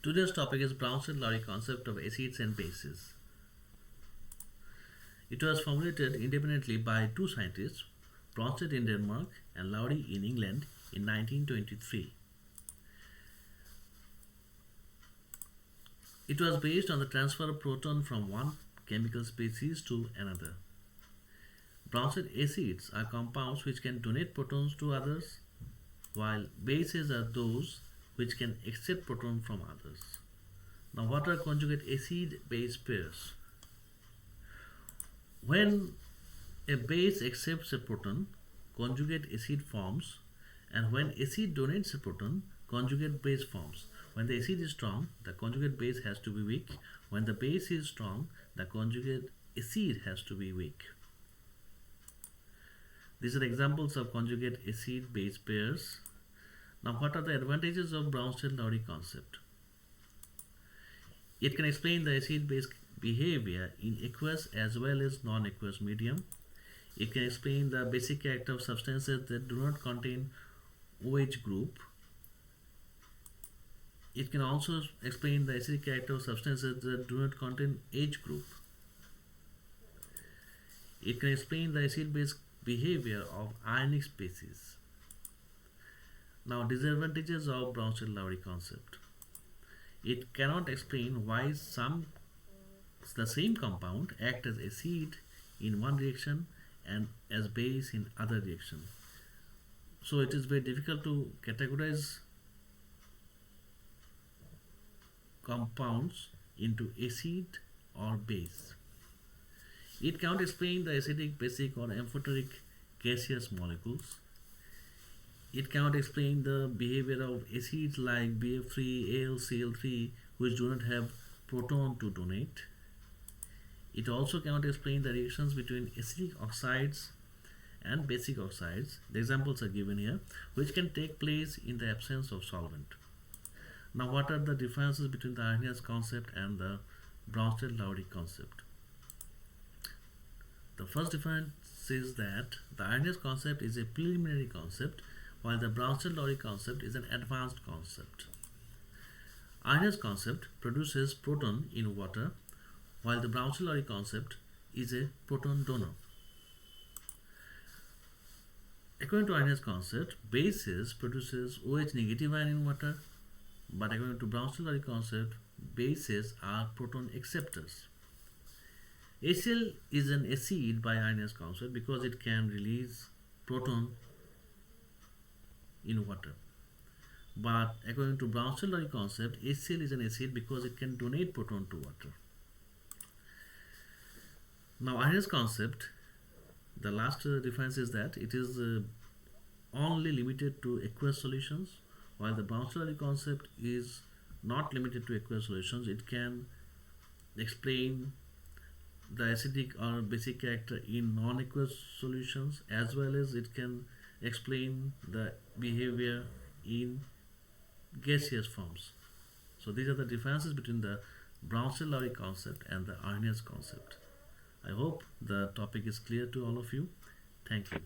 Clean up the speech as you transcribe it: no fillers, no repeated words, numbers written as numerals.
Today's topic is Bronsted Lowry concept of acids and bases. It was formulated independently by two scientists, Bronsted in Denmark and Lowry in England in 1923. It was based on the transfer of proton from one chemical species to another. Bronsted acids are compounds which can donate protons to others, while bases are those which can accept proton from others. Now, what are conjugate acid-base pairs? When a base accepts a proton, conjugate acid forms, and when acid donates a proton, conjugate base forms. When the acid is strong, the conjugate base has to be weak. When the base is strong, the conjugate acid has to be weak. These are examples of conjugate acid-base pairs. Now, what are the advantages of Bronsted Lowry concept? It can explain the acid-base behavior in aqueous as well as non-aqueous medium. It can explain the basic character of substances that do not contain OH group. It can also explain the acidic character of substances that do not contain H group. It can explain the acid-base behavior of ionic species. Now, disadvantages of Bronsted Lowry concept. It cannot explain why the same compound act as acid in one reaction and as base in other reaction. So it is very difficult to categorize compounds into acid or base. It cannot explain the acidic, basic or amphoteric gaseous molecules. It cannot explain the behavior of acids like BF3, AlCl3 which do not have proton to donate. It also cannot explain the reactions between acidic oxides and basic oxides. The examples are given here, which can take place in the absence of solvent. Now, what are the differences between the Arrhenius concept and the Bronsted Lowry concept? The first difference is that the Arrhenius concept is a preliminary concept, while the Bronsted Lowry concept is an advanced concept. Arrhenius concept produces proton in water, while the Bronsted Lowry concept is a proton donor. According to Arrhenius concept, bases produces OH negative ion in water, but according to Bronsted Lowry concept, bases are proton acceptors. HCl is an acid by Arrhenius concept because it can release proton in water. But according to Bronsted Lowry concept, HCl is an acid because it can donate proton to water. Now, Arrhenius concept, the last difference is that it is only limited to aqueous solutions, while the Bronsted Lowry concept is not limited to aqueous solutions. It can explain the acidic or basic character in non-aqueous solutions, as well as it can explain the behavior in gaseous forms. So these are the differences between the Bronsted Lowry concept and the Arrhenius concept. I hope the topic is clear to all of you. Thank you.